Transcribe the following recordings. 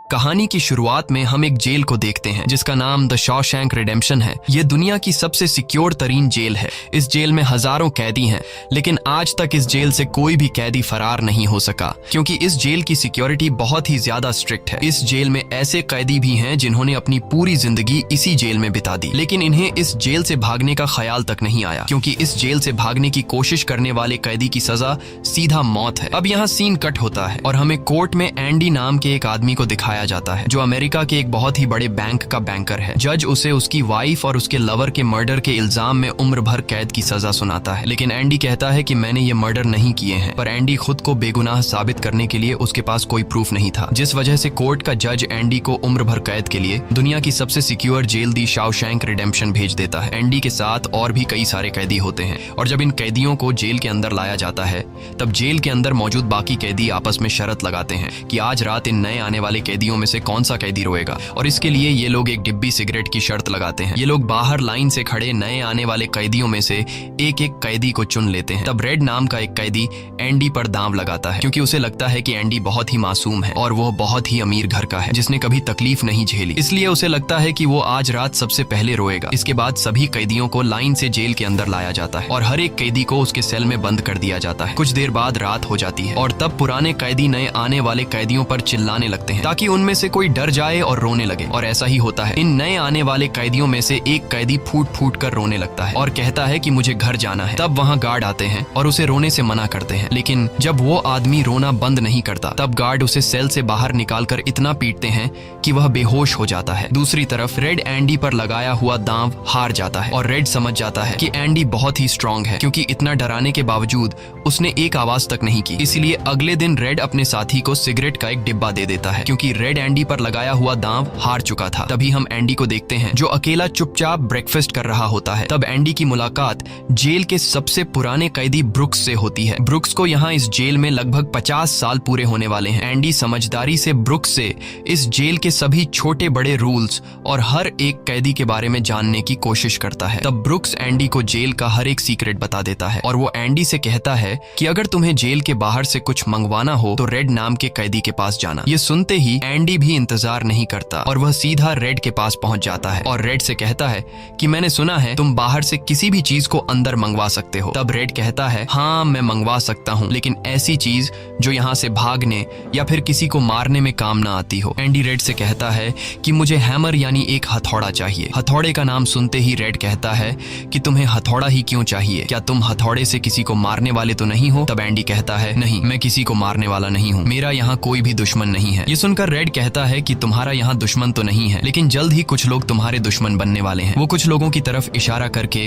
कहानी की शुरुआत में हम एक जेल को देखते हैं जिसका नाम द शॉशैंक रिडेम्पशन है। ये दुनिया की सबसे सिक्योर तरीन जेल है। इस जेल में हजारों कैदी हैं, लेकिन आज तक इस जेल से कोई भी कैदी फरार नहीं हो सका क्योंकि इस जेल की सिक्योरिटी बहुत ही ज्यादा स्ट्रिक्ट है। इस जेल में ऐसे कैदी भी हैं जिन्होंने अपनी पूरी जिंदगी इसी जेल में बिता दी, लेकिन इन्हें इस जेल से भागने का ख्याल तक नहीं आया क्योंकि इस जेल से भागने की कोशिश करने वाले कैदी की सजा सीधा मौत है। अब यहाँ सीन कट होता है और हमें कोर्ट में एंडी नाम के एक आदमी को दिखाया जाता है जो अमेरिका के एक बहुत ही बड़े बैंक का बैंकर है। जज उसे उसकी वाइफ और उसके लवर के मर्डर के इल्जाम में उम्र भर कैद की सजा सुनाता है, लेकिन एंडी कहता है कि मैंने ये मर्डर नहीं किए हैं। पर एंडी खुद को बेगुनाह साबित करने के लिए उसके पास कोई प्रूफ नहीं था, जिस वजह से कोर्ट का जज एंडी को उम्र भर कैद के लिए दुनिया की सबसे सिक्योर जेल दी शॉशैंक रिडेम्पशन भेज देता है। एंडी के साथ और भी कई सारे कैदी होते हैं और जब इन कैदियों को जेल के अंदर लाया जाता है तब जेल के अंदर मौजूद बाकी कैदी आपस में शर्त लगाते हैं कि आज रात इन नए आने वाले कैदियों में से कौन सा कैदी रोएगा, और इसके लिए ये लोग एक डिब्बी सिगरेट की शर्त लगाते हैं। ये लोग बाहर लाइन से खड़े नए आने वाले कैदियों में से एक एक कैदी को चुन लेते हैं। तब रेड नाम का एक कैदी एंडी पर दांव लगाता है क्योंकि उसे लगता है कि एंडी बहुत ही मासूम है और वो बहुत ही अमीर घर का है जिसने कभी तकलीफ नहीं झेली, इसलिए उसे लगता है कि वो आज रात सबसे पहले रोएगा। इसके बाद सभी कैदियों को लाइन से जेल के अंदर लाया जाता है और हर एक कैदी को उसके सेल में बंद कर दिया जाता है। कुछ देर बाद रात हो जाती है और तब पुराने कैदी नए आने वाले कैदियों पर चिल्लाने लगते हैं ताकि उनमें से कोई डर जाए और रोने लगे, और ऐसा ही होता है। इन नए आने वाले कैदियों में से एक कैदी फूट फूट कर रोने लगता है और कहता है कि मुझे घर जाना है। तब वहाँ गार्ड आते हैं और उसे रोने से मना करते हैं, लेकिन जब वो आदमी रोना बंद नहीं करता तब गार्ड उसे सेल से बाहर निकालकर इतना पीटते हैं कि वह बेहोश हो जाता है। दूसरी तरफ रेड एंडी पर लगाया हुआ दांव हार जाता है और रेड समझ जाता है कि एंडी बहुत ही स्ट्रांग है क्योंकि इतना डराने के बावजूद उसने एक आवाज तक नहीं की। इसलिए अगले दिन रेड अपने साथी को सिगरेट का एक डिब्बा दे देता है क्योंकि रेड एंडी पर लगाया हुआ दांव हार चुका था। तभी हम एंडी को देखते हैं जो अकेला चुपचाप ब्रेकफास्ट कर रहा होता है। तब एंडी की मुलाकात जेल के सबसे पुराने कैदी ब्रुक्स से होती है। ब्रुक्स को यहाँ इस जेल में लगभग 50 साल पूरे होने वाले हैं। एंडी समझदारी से ब्रुक्स से इस जेल के सभी छोटे बड़े रूल्स और हर एक कैदी के बारे में जानने की कोशिश करता है। तब ब्रुक्स एंडी को जेल का हर एक सीक्रेट बता देता है और वो एंडी से कहता है कि अगर तुम्हें जेल के बाहर से कुछ मंगवाना हो तो रेड नाम के कैदी के पास जाना। ये सुनते ही एंडी भी इंतजार नहीं करता और वह सीधा रेड के पास पहुंच जाता है और रेड से कहता है कि मैंने सुना है तुम बाहर से किसी भी चीज को अंदर मंगवा सकते हो। तब रेड कहता है हाँ मैं मंगवा सकता हूँ, लेकिन ऐसी चीज जो यहाँ से भागने या फिर किसी को मारने में काम ना आती हो। एंडी रेड से कहता है कि मुझे हैमर यानी एक हथौड़ा चाहिए। हथौड़े का नाम सुनते ही रेड कहता है कि तुम्हें हथौड़ा ही क्यों चाहिए, क्या तुम हथौड़े से किसी को मारने वाले तो नहीं हो? तब एंडी कहता है नहीं, मैं किसी को मारने वाला नहीं हूँ, मेरा यहाँ कोई भी दुश्मन नहीं है। ये सुनकर रेड कहता है कि तुम्हारा यहाँ दुश्मन तो नहीं है, लेकिन जल्द ही कुछ लोग तुम्हारे दुश्मन बनने वाले हैं। वो कुछ लोगों की तरफ इशारा करके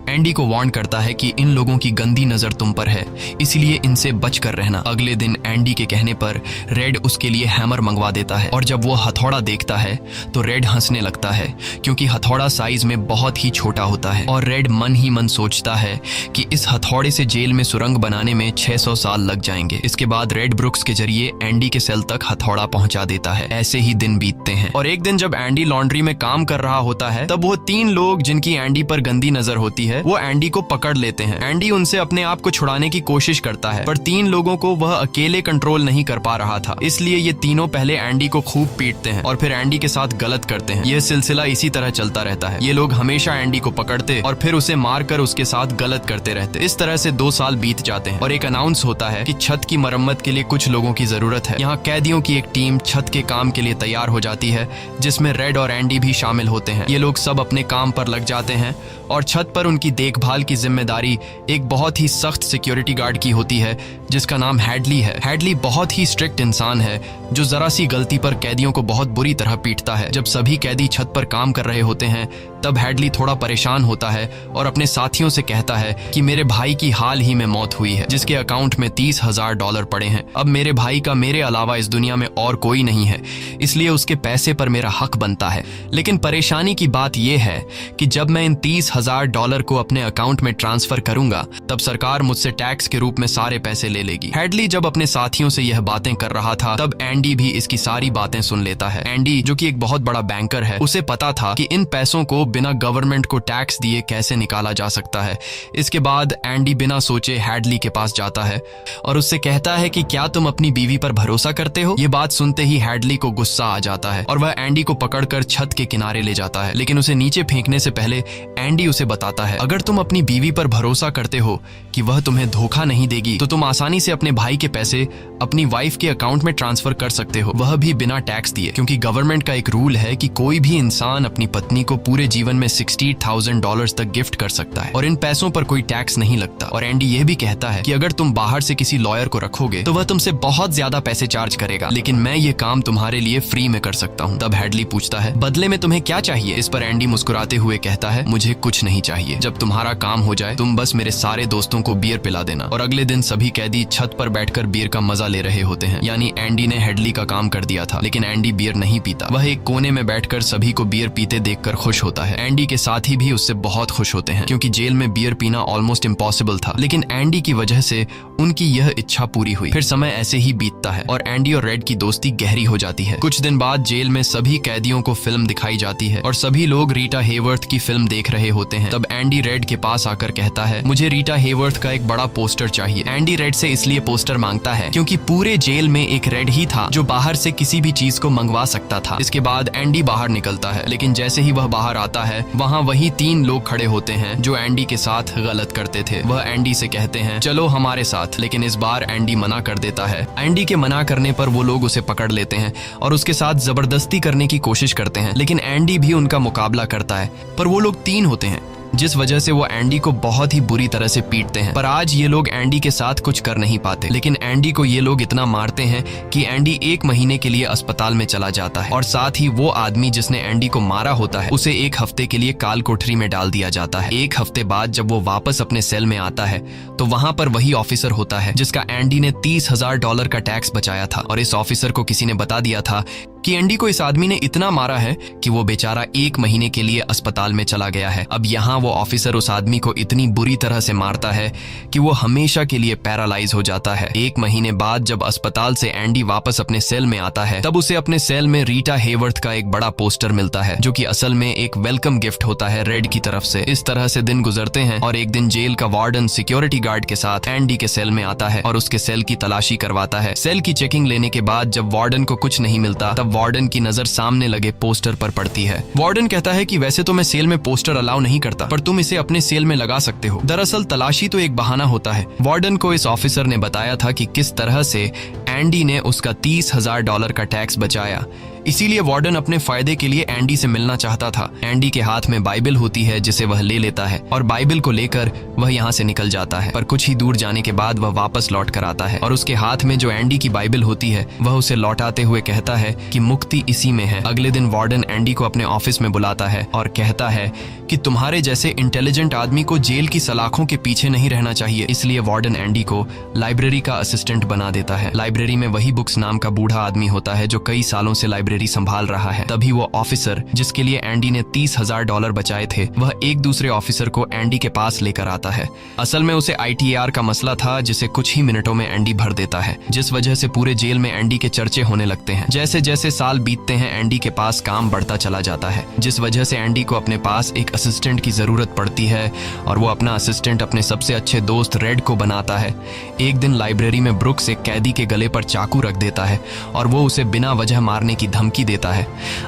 एंडी को वार्न करता है कि इन लोगों की गंदी नजर तुम पर है, इसलिए इनसे बच कर रहना। अगले दिन एंडी के कहने पर रेड उसके लिए हैमर मंगवा देता है और जब वो हथौड़ा देखता है तो रेड हंसने लगता है क्योंकि हथौड़ा साइज में बहुत ही छोटा होता है और रेड मन ही मन सोचता है कि इस हथौड़े से जेल में सुरंग बनाने में 600 साल लग जाएंगे। इसके बाद रेड ब्रुक्स के जरिए एंडी के सेल तक हथौड़ा पहुंचा देता है। ऐसे ही दिन बीतते हैं और एक दिन जब एंडी लॉन्ड्री में काम कर रहा होता है तब वो 3 लोग जिनकी एंडी पर गंदी नजर होती है वो एंडी को पकड़ लेते हैं। एंडी उनसे अपने आप को छुड़ाने की कोशिश करता है पर 3 लोगों को वह अकेले कंट्रोल नहीं कर पा रहा था, इसलिए ये तीनों पहले एंडी को खूब पीटते हैं और फिर एंडी के साथ गलत करते हैं। यह सिलसिला इसी तरह चलता रहता है। ये लोग हमेशा एंडी को पकड़ते और फिर उसे मारकर उसके साथ गलत करते रहते। इस तरह से 2 साल बीत जाते हैं और एक अनाउंस होता है कि छत की मरम्मत के लिए कुछ लोगों की जरूरत है। यहाँ कैदियों की एक टीम छत के काम के लिए तैयार हो जाती है जिसमें रेड और एंडी भी शामिल होते हैं। ये लोग सब अपने काम पर लग जाते हैं और छत पर उनकी देखभाल की जिम्मेदारी एक बहुत ही सख्त सिक्योरिटी गार्ड की होती है जिसका नाम हैडली है। हैडली बहुत ही स्ट्रिक्ट इंसान है जो जरा सी गलती पर कैदियों को बहुत बुरी तरह पीटता है। जब सभी कैदी छत पर काम कर रहे होते हैं तब हैडली थोड़ा परेशान होता है और अपने साथियों से कहता है कि मेरे भाई की हाल ही में मौत हुई है जिसके अकाउंट में $30,000 पड़े हैं। अब मेरे भाई का मेरे अलावा इस दुनिया में और कोई नहीं है, इसलिए उसके पैसे पर मेरा हक बनता है। लेकिन परेशानी की बात यह है कि जब मैं इन $30,000 को अपने अकाउंट में ट्रांसफर करूंगा तब सरकार मुझसे टैक्स के रूप में सारे पैसे ले लेगी। हैडली जब अपने साथियों से यह बातें कर रहा था तब एंडी भी इसकी सारी बातें सुन लेता है। एंडी जो कि एक बहुत बड़ा बैंकर है, उसे पता था कि इन पैसों को बिना गवर्नमेंट को टैक्स दिए कैसे निकाला जा सकता है। इसके बाद एंडी बिना सोचे हैडली के पास जाता है और उससे कहता है कि क्या तुम अपनी बीवी पर भरोसा करते हो? ये बात सुनते ही हैडली को गुस्सा आ जाता है और वह एंडी को पकड़कर छत के किनारे ले जाता है, लेकिन उसे नीचे फेंकने से पहले एंडी उसे बताता है, अगर तुम अपनी बीवी पर भरोसा करते हो कि वह तुम्हें धोखा नहीं देगी तो तुम आसानी से अपने भाई के पैसे अपनी वाइफ के अकाउंट में ट्रांसफर कर सकते हो, वह भी बिना टैक्स दिए, क्योंकि गवर्नमेंट का एक रूल है कि कोई भी इंसान अपनी पत्नी को पूरे जीवन में $60,000 तक गिफ्ट कर सकता है और इन पैसों पर कोई टैक्स नहीं लगता। और एंडी यह भी कहता है कि अगर तुम बाहर से किसी लॉयर को रखोगे तो वह तुमसे बहुत ज्यादा पैसे चार्ज करेगा, लेकिन मैं ये काम तुम्हारे लिए फ्री में कर सकता हूँ। तब हैडली पूछता है, बदले में तुम्हें क्या चाहिए? इस पर एंडी मुस्कुराते हुए कहता है, मुझे कुछ नहीं चाहिए, जब तुम्हारा काम हो जाए तुम बस मेरे सारे दोस्तों को बियर पिला देना। और अगले दिन सभी कैदी छत पर बैठकर बियर का मजा ले रहे होते हैं, यानी एंडी ने हैडली का काम कर दिया था। लेकिन एंडी बियर नहीं पीता, वह एक कोने में बैठकर सभी को बियर पीते देखकर खुश होता है। एंडी के साथी भी उससे बहुत खुश होते हैं क्योंकि जेल में बियर पीना ऑलमोस्ट इम्पॉसिबल था, लेकिन एंडी की वजह से उनकी यह इच्छा पूरी हुई। फिर समय ऐसे ही बीतता है और एंडी और रेड की दोस्ती गहरी हो जाती है। कुछ दिन बाद जेल में सभी कैदियों को फिल्म दिखाई जाती है और सभी लोग रीटा हेवर्थ की फिल्म देख रहे होते हैं। तब एंडी रेड के पास आकर कहता है, मुझे रीटा हेवर्थ का एक बड़ा पोस्टर चाहिए। एंडी रेड से इसलिए पोस्टर मांगता है क्योंकि पूरे जेल में एक रेड ही था जो बाहर से किसी भी चीज को मंगवा सकता था। इसके बाद एंडी बाहर निकलता है, लेकिन जैसे ही वह बाहर आता है वहाँ वही 3 लोग खड़े होते हैं जो एंडी के साथ गलत करते थे। वह एंडी से कहते हैं, चलो हमारे साथ, लेकिन इस बार एंडी मना कर देता है। एंडी के मना करने पर वो लोग उसे पकड़ लेते हैं और उसके साथ जबरदस्ती करने की कोशिश करते हैं, लेकिन एंडी भी उनका मुकाबला करता है। पर वो लोग 3 होते हैं, जिस वजह से वो एंडी को बहुत ही बुरी तरह से पीटते हैं। पर आज ये लोग एंडी के साथ कुछ कर नहीं पाते, लेकिन एंडी को ये लोग इतना मारते हैं कि एंडी 1 महीने के लिए अस्पताल में चला जाता है और साथ ही वो आदमी जिसने एंडी को मारा होता है उसे 1 हफ्ते के लिए काल कोठरी में डाल दिया जाता है। 1 हफ्ते बाद जब वो वापस अपने सेल में आता है तो वहां पर वही ऑफिसर होता है जिसका एंडी ने $30,000 का टैक्स बचाया था। और इस ऑफिसर को किसी ने बता दिया था कि एंडी को इस आदमी ने इतना मारा है कि वो बेचारा 1 महीने के लिए अस्पताल में चला गया है। अब यहाँ वो ऑफिसर उस आदमी को इतनी बुरी तरह से मारता है कि वो हमेशा के लिए पैरालाइज हो जाता है। 1 महीने बाद जब अस्पताल से एंडी वापस अपने सेल में आता है तब उसे अपने सेल में रीटा हेवर्थ का एक बड़ा पोस्टर मिलता है जो कि असल में एक वेलकम गिफ्ट होता है रेड की तरफ से। इस तरह से दिन गुजरते हैं और एक दिन जेल का वार्डन सिक्योरिटी गार्ड के साथ एंडी के सेल में आता है और उसके सेल की तलाशी करवाता है। सेल की चेकिंग लेने के बाद जब वार्डन को कुछ नहीं मिलता तब वार्डन की नजर सामने लगे पोस्टर पर पड़ती है। वार्डन कहता है कि वैसे तो मैं सेल में पोस्टर अलाउ नहीं करता, पर तुम इसे अपने सेल में लगा सकते हो। दरअसल तलाशी तो एक बहाना होता है। वार्डन को इस ऑफिसर ने बताया था कि किस तरह से एंडी ने उसका $30,000 का टैक्स बचाया, इसीलिए वार्डन अपने फायदे के लिए एंडी से मिलना चाहता था। एंडी के हाथ में बाइबल होती है जिसे वह ले लेता है और बाइबल को लेकर वह यहाँ से निकल जाता है। पर कुछ ही दूर जाने के बाद वह वापस लौट कर आता है और उसके हाथ में जो एंडी की बाइबल होती है वह उसे लौटाते हुए कहता है कि मुक्ति इसी में है। अगले दिन वार्डन एंडी को अपने ऑफिस में बुलाता है और कहता है कि तुम्हारे जैसे इंटेलिजेंट आदमी को जेल की सलाखों के पीछे नहीं रहना चाहिए। इसलिए वार्डन एंडी को लाइब्रेरी का असिस्टेंट बना देता है। लाइब्रेरी में वही बुक्स नाम का बूढ़ा आदमी होता है जो कई सालों से लाइब्रेरी संभाल रहा है। तभी वो ऑफिसर जिसके लिए एंडी ने $30,000 बचाए थे वह एक दूसरे ऑफिसर को एंडी के पास लेकर आता है। असल में उसे ITAR का मसला था जिसे कुछ ही मिनटों में एंडी भर देता है, जिस वजह से पूरे जेल में एंडी के चर्चे होने लगते हैं। जैसे जैसे साल बीतते हैं एंडी के पास काम बढ़ता चला जाता है, जिस वजह से एंडी को अपने पास एक असिस्टेंट की जरूरत पड़ती है और वो अपना असिस्टेंट अपने सबसे अच्छे दोस्त रेड को बनाता है। एक दिन लाइब्रेरी में ब्रुक्स एक कैदी के गले पर चाकू रख देता है और वो उसे बिना वजह मारने की धमकी देता है।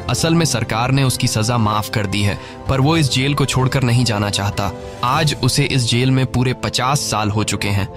असल में सरकार ने उसकी सजा माफ कर दी है, पर वो इस जेल को छोड़कर नहीं जाना चाहता। आज उसे इस जेल में पूरे 50 साल हो चुके हैं।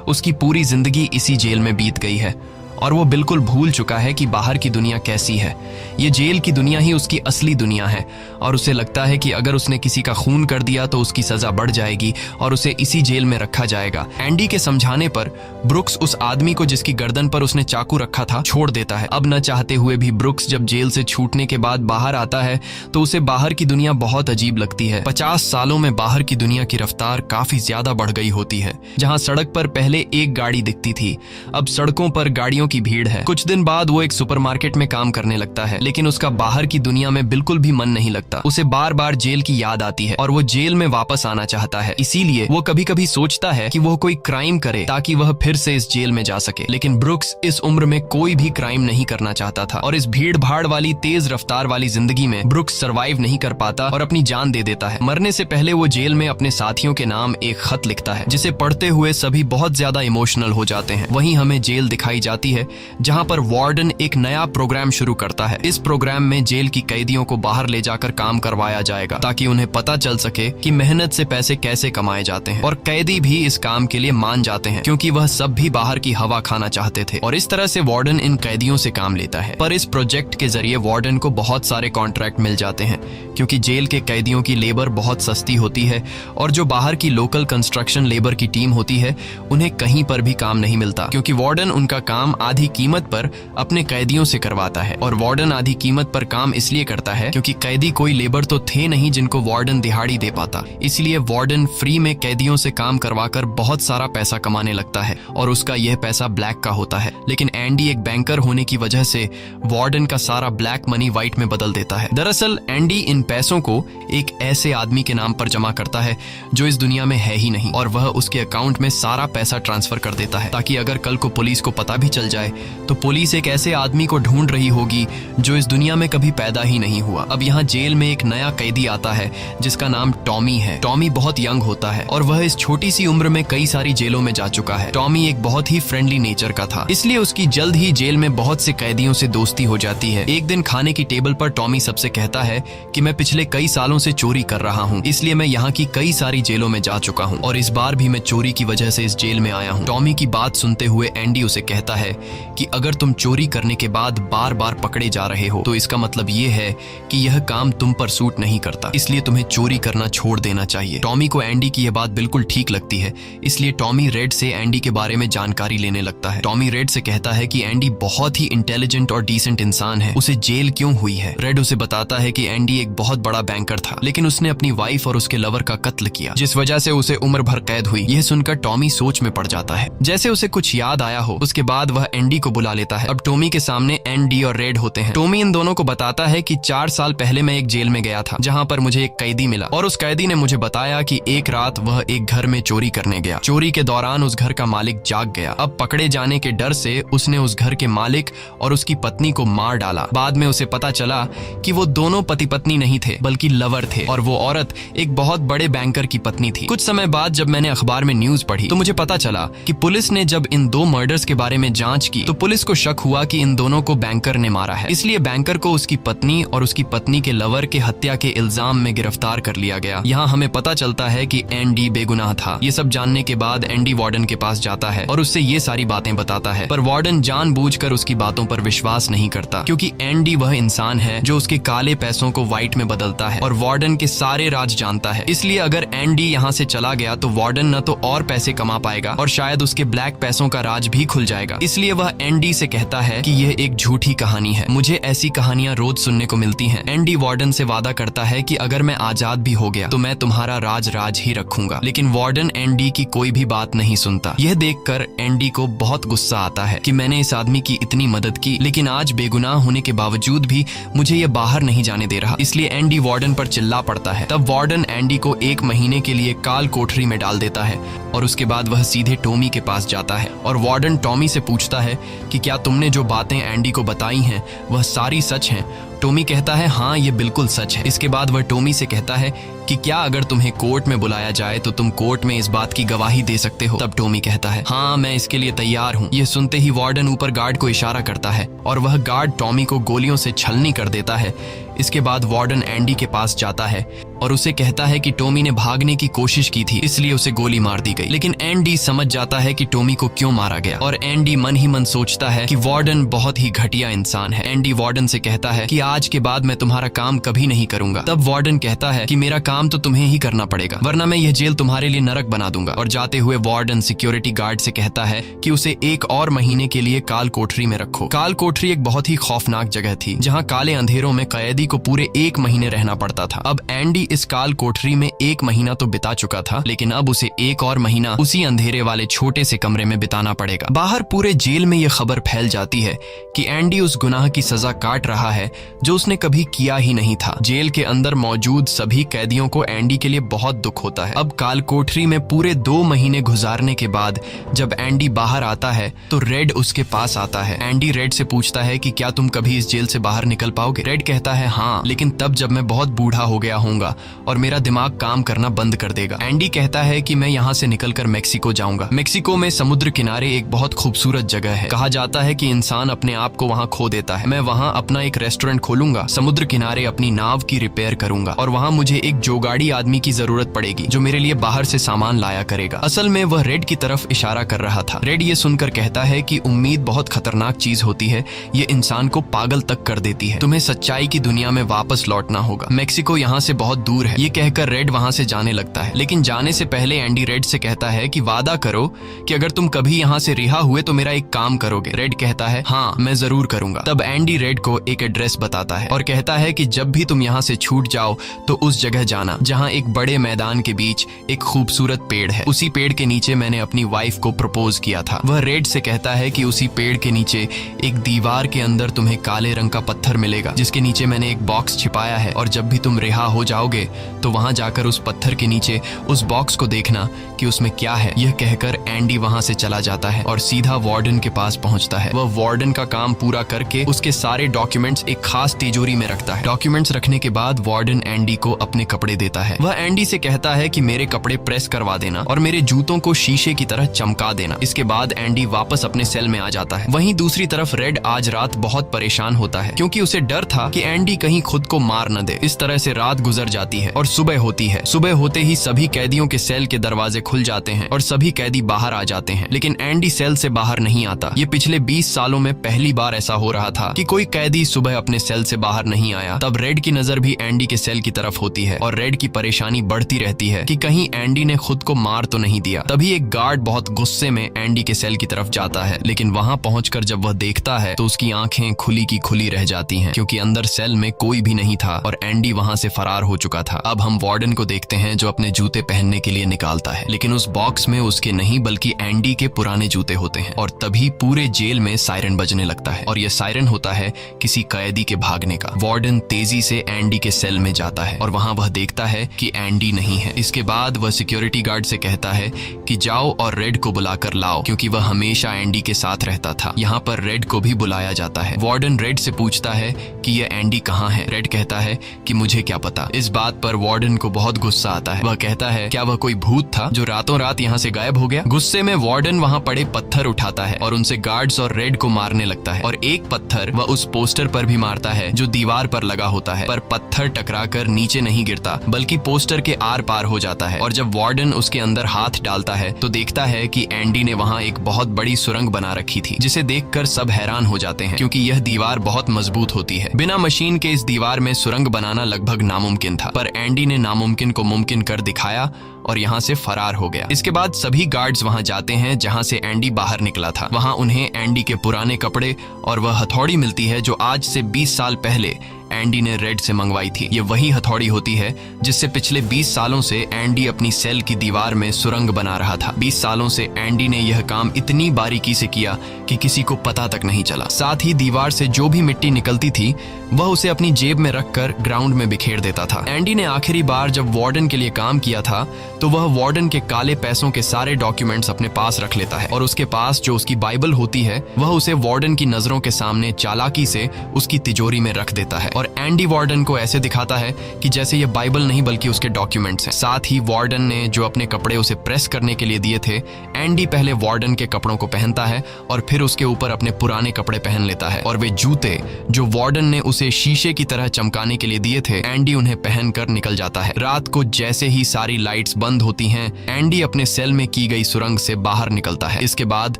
उसकी पूरी जिंदगी इसी जेल में बीत गई है और वो बिल्कुल भूल चुका है कि बाहर की दुनिया कैसी है। ये जेल की दुनिया ही उसकी असली दुनिया है और उसे लगता है कि अगर उसने किसी का खून कर दिया तो उसकी सजा बढ़ जाएगी और उसे इसी जेल में रखा जाएगा। एंडी के समझाने पर ब्रुक्स उस आदमी को जिसकी गर्दन पर उसने चाकू रखा था छोड़ देता है। अब न चाहते हुए भी ब्रुक्स जब जेल से छूटने के बाद बाहर आता है तो उसे बाहर की दुनिया बहुत अजीब लगती है। 50 सालों में बाहर की दुनिया की रफ्तार काफी ज्यादा बढ़ गई होती है। जहाँ सड़क पर पहले एक गाड़ी दिखती थी, अब सड़कों पर गाड़ियों की भीड़ है। कुछ दिन बाद वो एक सुपरमार्केट में काम करने लगता है, लेकिन उसका बाहर की दुनिया में बिल्कुल भी मन नहीं लगता। उसे बार बार जेल की याद आती है और वो जेल में वापस आना चाहता है। इसीलिए वो कभी कभी सोचता है कि वो कोई क्राइम करे ताकि वह फिर से इस जेल में जा सके। लेकिन ब्रुक्स इस उम्र में कोई भी क्राइम नहीं करना चाहता था और इस भीड़ भाड़ वाली तेज रफ्तार वाली जिंदगी में ब्रुक्स सरवाइव नहीं कर पाता और अपनी जान दे देता है। मरने से पहले वो जेल में अपने साथियों के नाम एक खत लिखता है, जिसे पढ़ते हुए सभी बहुत ज्यादा इमोशनल हो जाते हैं। वहीं हमें जेल दिखाई जाती है, जहां पर वार्डन एक नया प्रोग्राम शुरू करता है। इस प्रोग्राम में जेल की कैदियों को बाहर ले जाकर काम करवाया जाएगा ताकि उन्हें पता चल सके कि मेहनत से पैसे कैसे कमाए जाते हैं। और कैदी भी इस काम के लिए मान जाते हैं, क्योंकि वह सब भी बाहर की हवा खाना चाहते थे। और इस तरह से वार्डन इन कैदियों से काम लेता है। पर इस प्रोजेक्ट के जरिए वार्डन को बहुत सारे कॉन्ट्रैक्ट मिल जाते हैं, क्योंकि जेल के कैदियों की लेबर बहुत सस्ती होती है और जो बाहर की लोकल कंस्ट्रक्शन लेबर की टीम होती है उन्हें कहीं पर भी काम नहीं मिलता, क्योंकि वार्डन उनका काम आधी कीमत पर अपने कैदियों से करवाता है। और वार्डन आधी कीमत पर काम इसलिए करता है क्योंकि कैदी कोई लेबर तो थे नहीं जिनको वार्डन दिहाड़ी दे पाता। इसलिए वार्डन फ्री में कैदियों से काम करवाकर बहुत सारा पैसा कमाने लगता है और उसका यह पैसा ब्लैक का होता है। लेकिन एंडी एक बैंकर होने की वजह से वार्डन का सारा ब्लैक मनी व्हाइट में बदल देता है। दरअसल एंडी इन पैसों को एक ऐसे आदमी के नाम पर जमा करता है जो इस दुनिया में है ही नहीं, और वह उसके अकाउंट में सारा पैसा ट्रांसफर कर देता है ताकि अगर कल को पुलिस को पता भी चल जाए तो पुलिस एक ऐसे आदमी को ढूंढ रही होगी जो इस दुनिया में कभी पैदा ही नहीं हुआ। अब यहाँ जेल में एक नया कैदी आता है जिसका नाम टॉमी है। टॉमी बहुत यंग होता है और वह इस छोटी सी उम्र में कई सारी जेलों में जा चुका है। टॉमी एक बहुत ही फ्रेंडली नेचर का था, इसलिए उसकी जल्द ही जेल में बहुत से कैदियों से दोस्ती हो जाती है। एक दिन खाने की टेबल पर टॉमी सबसे कहता है कि मैं पिछले कई सालों से चोरी कर रहा हूँ, इसलिए मैं यहाँ की कई सारी जेलों में जा चुका हूँ और इस बार भी मैं चोरी की वजह से इस जेल में आया हूँ। टॉमी की बात सुनते हुए एंडी उसे कहता है कि अगर तुम चोरी करने के बाद बार बार पकड़े जा रहे हो तो इसका मतलब ये है कि यह काम तुम पर सूट नहीं करता, इसलिए तुम्हें चोरी करना छोड़ देना चाहिए। टॉमी को एंडी की यह बात बिल्कुल ठीक लगती है, इसलिए टॉमी रेड से एंडी के बारे में जानकारी लेने लगता है। टॉमी रेड से कहता है कि एंडी बहुत ही इंटेलिजेंट और डिसेंट इंसान है, उसे जेल क्यों हुई है। रेड उसे बताता है कि एंडी एक बहुत बड़ा बैंकर था, लेकिन उसने अपनी वाइफ और उसके लवर का कत्ल किया, जिस वजह से उसे उम्र भर कैद हुई। यह सुनकर टॉमी सोच में पड़ जाता है, जैसे उसे कुछ याद आया हो। उसके बाद वह एंडी को बुला लेता है। अब टॉमी के सामने एंडी और रेड होते हैं। टॉमी इन दोनों को बताता है कि 4 साल पहले मैं एक जेल में गया था, जहां पर मुझे एक कैदी मिला और उस कैदी ने मुझे बताया कि एक रात वह एक घर में चोरी करने गया। चोरी के दौरान उस घर का मालिक जाग गया। अब पकड़े जाने के डर से उसने उस घर के मालिक और उसकी पत्नी को मार डाला। बाद में उसे पता चला कि वो दोनों पति पत्नी नहीं थे बल्कि लवर थे और वो औरत एक बहुत बड़े बैंकर की पत्नी थी। कुछ समय बाद जब मैंने अखबार में न्यूज पढ़ी तो मुझे पता चला कि पुलिस ने जब इन 2 मर्डर्स के बारे में जांच की तो पुलिस को शक हुआ कि इन दोनों को बैंकर ने मारा है। इसलिए बैंकर को उसकी पत्नी और उसकी पत्नी के लवर के हत्या के इल्जाम में गिरफ्तार कर लिया गया। यहाँ हमें पता चलता है कि एंडी बेगुनाह था। ये सब जानने के बाद एंडी वार्डन के पास जाता है और उससे ये सारी बातें बताता है, पर वार्डन जानबूझकर उसकी बातों पर विश्वास नहीं करता, क्योंकि एंडी वह इंसान है जो उसके काले पैसों को व्हाइट में बदलता है और वार्डन के सारे राज जानता है। इसलिए अगर एंडी यहाँ से चला गया तो वार्डन न तो और पैसे कमा पाएगा और शायद उसके ब्लैक पैसों का राज भी खुल जाएगा। इसलिए वह एंडी से कहता है कि यह एक झूठी कहानी है, मुझे ऐसी कहानियां रोज सुनने को मिलती हैं। एंडी वार्डन से वादा करता है कि अगर मैं आजाद भी हो गया तो मैं तुम्हारा राज ही रखूंगा, लेकिन वार्डन एंडी की कोई भी बात नहीं सुनता। यह देखकर एंडी को बहुत गुस्सा आता है कि मैंने इस आदमी की इतनी मदद की, लेकिन आज बेगुनाह होने के बावजूद भी मुझे यह बाहर नहीं जाने दे रहा। इसलिए एंडी वार्डन पर चिल्ला पड़ता है। तब वार्डन एंडी को 1 महीने के लिए काल कोठरी में डाल देता है और उसके बाद वह सीधे टॉमी के पास जाता है और वार्डन टॉमी से पूछता है कि क्या तुमने जो बातें एंडी को बताई हैं वह सारी सच हैं। टॉमी कहता है हाँ ये बिल्कुल सच है। इसके बाद वह टॉमी से कहता है कि क्या अगर तुम्हें कोर्ट में बुलाया जाए तो तुम कोर्ट में इस बात की गवाही दे सकते हो। तब टॉमी कहता है हाँ मैं इसके लिए तैयार हूँ। यह सुनते ही वार्डन ऊपर गार्ड को इशारा करता है और वह गार्ड टॉमी को गोलियों से छलनी कर देता है। इसके बाद वार्डन एंडी के पास जाता है और उसे कहता है कि टॉमी ने भागने की कोशिश की थी इसलिए उसे गोली मार दी गई। लेकिन एंडी समझ जाता है कि टॉमी को क्यों मारा गया और एंडी मन ही मन सोचता है कि वार्डन बहुत ही घटिया इंसान है। एंडी वार्डन से कहता है कि आज के बाद मैं तुम्हारा काम कभी नहीं करूंगा। तब वार्डन कहता है कि मेरा काम तो तुम्हें ही करना पड़ेगा, वरना मैं यह जेल तुम्हारे लिए नरक बना दूंगा। और जाते हुए वार्डन सिक्योरिटी गार्ड से कहता है कि उसे 1 और महीने के लिए काल कोठरी में रखो। काल कोठरी एक बहुत ही खौफनाक जगह थी जहाँ काले अंधेरों में कैदी को पूरे 1 महीने रहना पड़ता था। अब एंडी इस काल कोठरी में 1 महीना तो बिता चुका था, लेकिन अब उसे 1 और महीना उसी अंधेरे वाले छोटे से कमरे में बिताना पड़ेगा। बाहर पूरे जेल में यह खबर फैल जाती है कि एंडी उस गुनाह की सजा काट रहा है जो उसने कभी किया ही नहीं था। जेल के अंदर मौजूद सभी कैदियों को एंडी के लिए बहुत दुख होता है। अब काल कोठरी में पूरे 2 महीने गुजारने के बाद जब एंडी बाहर आता है तो रेड उसके पास आता है। एंडी रेड से पूछता है कि क्या तुम कभी इस जेल से बाहर निकल पाओगे? रेड कहता है हाँ, लेकिन तब जब मैं बहुत बूढ़ा हो गया होऊंगा और मेरा दिमाग काम करना बंद कर देगा। एंडी कहता है कि मैं यहाँ से निकलकर मेक्सिको जाऊंगा। मेक्सिको में समुद्र किनारे एक बहुत खूबसूरत जगह है। कहा जाता है कि इंसान अपने आप को वहाँ खो देता है। मैं वहाँ अपना एक रेस्टोरेंट खोलूंगा, समुद्र किनारे अपनी नाव की रिपेयर करूंगा और वहाँ मुझे एक जोगाड़ी आदमी की जरूरत पड़ेगी जो मेरे लिए बाहर से सामान लाया करेगा। असल में वह रेड की तरफ इशारा कर रहा था। रेड ये सुनकर कहता है कि उम्मीद बहुत खतरनाक चीज होती है, ये इंसान को पागल तक कर देती है। तुम्हें सच्चाई की दुनिया में वापस लौटना होगा। मेक्सिको यहाँ से बहुत दूर है। ये कहकर रेड वहाँ से जाने लगता है, लेकिन जाने से पहले एंडी रेड से कहता है कि वादा करो कि अगर तुम कभी यहाँ से रिहा हुए तो मेरा एक काम करोगे। रेड कहता है हाँ, मैं जरूर करूंगा। तब एंडी रेड को एक एड्रेस बताता है और कहता है कि जब भी तुम यहाँ से छूट जाओ तो उस जगह जाना जहाँ एक बड़े मैदान के बीच एक खूबसूरत पेड़ है। उसी पेड़ के नीचे मैंने अपनी वाइफ को प्रपोज किया था। वह रेड से कहता है कि उसी पेड़ के नीचे एक दीवार के अंदर तुम्हें काले रंग का पत्थर मिलेगा जिसके नीचे मैंने एक बॉक्स छिपाया है, और जब भी तुम रिहा हो जाओगे तो वहां जाकर उस पत्थर के नीचे उस बॉक्स को देखना कि उसमें क्या है। यह कहकर एंडी वहां से चला जाता है और सीधा वार्डन के पास पहुंचता है। वह वार्डन का काम पूरा करके उसके सारे डॉक्यूमेंट्स एक खास तिजोरी में रखता है। डॉक्यूमेंट्स रखने के बाद वार्डन एंडी को अपने कपड़े देता है। वह एंडी से कहता है कि मेरे कपड़े प्रेस करवा देना और मेरे जूतों को शीशे की तरह चमका देना। इसके बाद एंडी वापस अपने सेल में आ जाता है। वहीं दूसरी तरफ रेड आज रात बहुत परेशान होता है क्योंकि उसे डर था कि एंडी कहीं खुद को मार न दे। इस तरह से रात गुजर जाती है और सुबह होती है। सुबह होते ही सभी कैदियों के सेल के दरवाजे खुल जाते हैं और सभी कैदी बाहर आ जाते हैं, लेकिन एंडी सेल से बाहर नहीं आता। ये पिछले 20 सालों में पहली बार ऐसा हो रहा था कि कोई कैदी सुबह अपने सेल से बाहर नहीं आया। तब रेड की नजर भी एंडी के सेल की तरफ होती है और रेड की परेशानी बढ़ती रहती है कि कहीं एंडी ने खुद को मार तो नहीं दिया। तभी एक गार्ड बहुत गुस्से में एंडी के सेल की तरफ जाता है, लेकिन वहां पहुंचकर जब वह देखता है तो उसकी आंखें खुली की खुली रह जाती हैं क्योंकि अंदर सेल में कोई भी नहीं था और एंडी वहां से फरार हो चुका था। अब हम वार्डन को देखते हैं जो अपने जूते पहनने के लिए निकालता है, लेकिन उस बॉक्स में उसके नहीं बल्कि एंडी के पुराने जूते होते हैं। और तभी पूरे जेल में सायरन बजने लगता है और यह सायरन होता है किसी कैदी के भागने का। वार्डन तेजी से एंडी के सेल में जाता है और वहां वह देखता है कि एंडी नहीं है। इसके बाद वह सिक्योरिटी गार्ड से कहता है कि जाओ और रेड को बुलाकर लाओ क्योंकि वह हमेशा एंडी के साथ रहता था। यहाँ पर रेड को भी बुलाया जाता है। वार्डन रेड से पूछता है कि यह एंडी कहाँ है। रेड कहता है कि मुझे क्या पता। इस बात पर वार्डन को बहुत गुस्सा आता है। वह कहता है क्या वह कोई भूत था जो रातों रात यहाँ से गायब हो गया। गुस्से में वार्डन वहाँ पड़े पत्थर उठाता है और उनसे गार्ड्स और रेड को मारने लगता है और एक पत्थर वह उस पोस्टर पर भी मारता है जो दीवार पर लगा होता है, पर पत्थर टकराकर नीचे नहीं गिरता बल्कि पोस्टर के आर पार हो जाता है। और जब वार्डन उसके अंदर हाथ डालता है तो देखता है कि एंडी ने वहाँ एक बहुत बड़ी सुरंग बना रखी थी जिसे देखकर सब हैरान हो जाते हैं क्योंकि यह दीवार बहुत मजबूत होती है। बिना मशीन के इस दीवार में सुरंग बनाना लगभग नामुमकिन था, पर एंडी ने नामुमकिन को मुमकिन कर दिखाया और यहाँ से फरार हो गया। इसके बाद सभी गार्ड्स वहाँ जाते हैं जहाँ से एंडी बाहर निकला था। वहाँ उन्हें एंडी के पुराने कपड़े और वह हथौड़ी मिलती है जो आज से 20 साल पहले एंडी ने रेड से मंगवाई थी। ये वही हथौड़ी होती है जिससे पिछले 20 सालों से एंडी अपनी सेल की दीवार में सुरंग बना रहा था। 20 सालों से एंडी ने यह काम इतनी बारीकी से किया कि किसी को पता तक नहीं चला। साथ ही दीवार से जो भी मिट्टी निकलती थी वह उसे अपनी जेब में रखकर ग्राउंड में बिखेर देता था। एंडी ने आखिरी बार जब वार्डन के लिए काम किया था तो वह वार्डन के काले पैसों के सारे डॉक्यूमेंट्स अपने पास रख लेता है और उसके पास जो उसकी बाइबल होती है वह उसे वार्डन की नजरों के सामने चालाकी से उसकी तिजोरी में रख देता है और एंडी वार्डन को ऐसे दिखाता है कि जैसे ये बाइबल नहीं बल्कि उसके डॉक्यूमेंट्स हैं। साथ ही वार्डन ने जो अपने कपड़े उसे प्रेस करने के लिए दिए थे, एंडी पहले वार्डन के कपड़ों को पहनता है और फिर उसके ऊपर अपने पुराने कपड़े पहन लेता है और वे जूते जो वार्डन ने उस उसे शीशे की तरह चमकाने के लिए दिए थे, एंडी उन्हें पहनकर निकल जाता है। रात को जैसे ही सारी लाइट्स बंद होती हैं, एंडी अपने सेल में की गई सुरंग से बाहर निकलता है। इसके बाद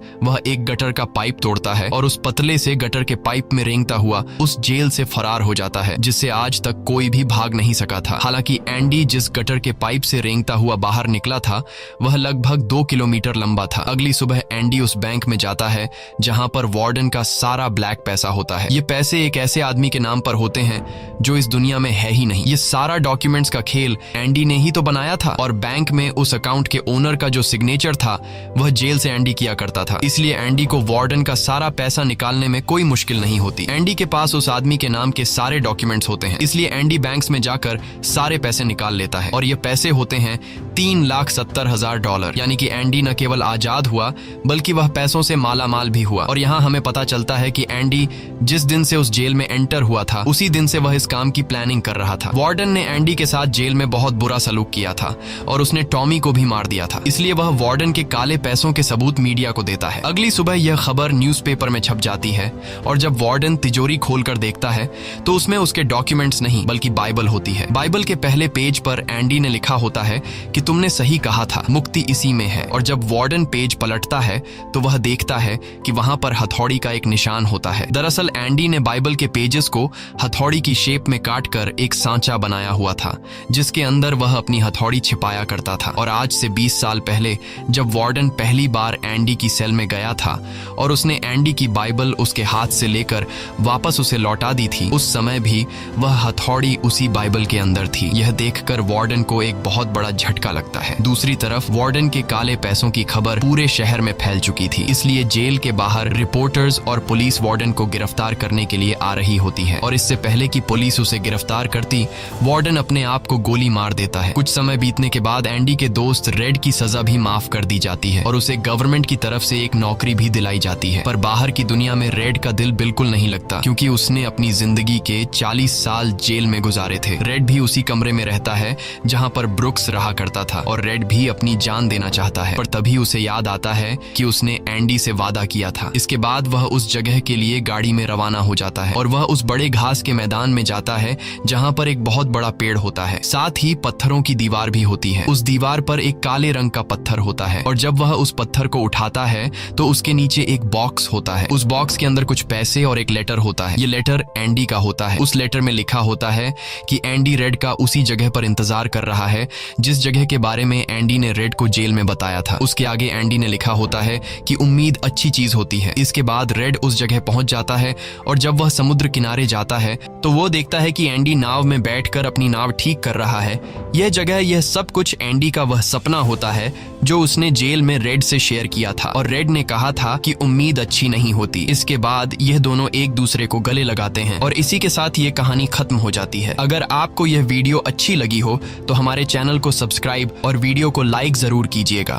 वह एक गटर का पाइप तोड़ता है और उस पतले से गटर के पाइप में रेंगता हुआ उस जेल से फरार हो जाता है, जिससे आज तक कोई भी भाग नहीं सका था। हालांकि एंडी जिस गटर के पाइप से रेंगता हुआ बाहर निकला था वह लगभग 2 किलोमीटर लंबा था। अगली सुबह एंडी उस बैंक में जाता है जहां पर वार्डन का सारा ब्लैक पैसा होता है। ये पैसे एक ऐसे आदमी के नाम पर होते हैं जो इस दुनिया में है ही नहीं। ये सारा डॉक्यूमेंट्स का खेल एंडी ने ही तो बनाया था और बैंक में उस अकाउंट के ओनर का जो सिग्नेचर था वह जेल से एंडी किया करता था। इसलिए एंडी को वार्डन का सारा पैसा निकालने में कोई मुश्किल नहीं होती। एंडी के पास उस आदमी के नाम के सारे डॉक्यूमेंट्स होते हैं, इसलिए एंडी बैंक्स में जाकर सारे पैसे निकाल लेता है और ये पैसे होते हैं $3,70,000। यानी कि एंडी न केवल आजाद हुआ बल्कि वह पैसों से माला माल भी हुआ। और यहाँ हमें पता चलता है कि एंडी जिस दिन से उस जेल में एंटर हुआ था उसी दिन से वह इस काम की प्लानिंग कर रहा था। वार्डन ने एंडी के साथ जेल में बहुत बुरा सलूक किया था और उसने टॉमी को भी मार दिया था, इसलिए वह वार्डन के काले पैसों के सबूत मीडिया को देता है। अगली सुबह यह खबर न्यूज़पेपर में छप जाती है और जब वार्डन तिजोरी खोलकर देखता है तो उसमें उसके डॉक्यूमेंट्स नहीं बल्कि बाइबल होती है। बाइबल के पहले पेज पर एंडी ने लिखा होता है कि तुमने सही कहा था, मुक्ति इसी में है। और जब वार्डन पेज पलटता है तो वह देखता है कि वहां पर हथौड़ी का एक निशान होता है। दरअसल एंडी ने बाइबल के पेजेस को हथौड़ी की शेप में काटकर एक सांचा बनाया हुआ था जिसके अंदर वह अपनी हथौड़ी छिपाया करता था। और आज से 20 साल पहले जब वार्डन पहली बार एंडी की सेल में गया था और उसने एंडी की बाइबल उसके हाथ से लेकर वापस उसे लौटा दी थी, उस समय भी वह हथौड़ी उसी बाइबल के अंदर थी। यह देखकर वार्डन को एक बहुत बड़ा झटका लगता है। दूसरी तरफ वार्डन के काले पैसों की खबर पूरे शहर में फैल चुकी थी, इसलिए जेल के बाहर रिपोर्टर्स और पुलिस वार्डन को गिरफ्तार करने के लिए आ रही होती है। और इससे पहले कि पुलिस उसे गिरफ्तार करती, वार्डन अपने आप को गोली मार देता है। कुछ समय बीतने के बाद एंडी के दोस्त रेड की सजा भी माफ कर दी जाती है और उसे गवर्नमेंट की तरफ से एक नौकरी भी दिलाई जाती है। पर बाहर की दुनिया में रेड का दिल बिल्कुल नहीं लगता क्योंकि उसने अपनी जिंदगी के 40 साल जेल में गुजारे थे। रेड भी उसी कमरे में रहता है जहां पर ब्रुक्स रहा करता था और रेड भी अपनी जान देना चाहता है, पर तभी उसे याद आता है कि उसने एंडी से वादा किया था। इसके बाद वह उस जगह के लिए गाड़ी में रवाना हो जाता है और वह उस बड़े घास के मैदान में जाता है जहां पर एक बहुत बड़ा पेड़ होता है, साथ ही पत्थरों की दीवार भी होती है। उस दीवार पर एक काले रंग का पत्थर होता है और जब वह उस पत्थर को उठाता है तो उसके नीचे एक बॉक्स होता है। उस बॉक्स के अंदर कुछ पैसे और एक लेटर होता है। ये लेटर एंडी का होता है। उस लेटर में लिखा होता है कि एंडी रेड का उसी जगह पर इंतजार कर रहा है जिस जगह के बारे में एंडी ने रेड को जेल में बताया था। उसके आगे एंडी ने लिखा होता है कि उम्मीद अच्छी चीज होती है। इसके बाद रेड उस जगह पहुंच जाता है और जब वह समुद्र किनारे जाता है तो वो देखता है कि एंडी नाव में बैठकर अपनी नाव ठीक कर रहा है। यह जगह, यह सब कुछ एंडी का वह सपना होता है जो उसने जेल में रेड से शेयर किया था और रेड ने कहा था कि उम्मीद अच्छी नहीं होती। इसके बाद यह दोनों एक दूसरे को गले लगाते हैं और इसी के साथ ये कहानी खत्म हो जाती है। अगर आपको यह वीडियो अच्छी लगी हो तो हमारे चैनल को सब्सक्राइब और वीडियो को लाइक जरूर कीजिएगा।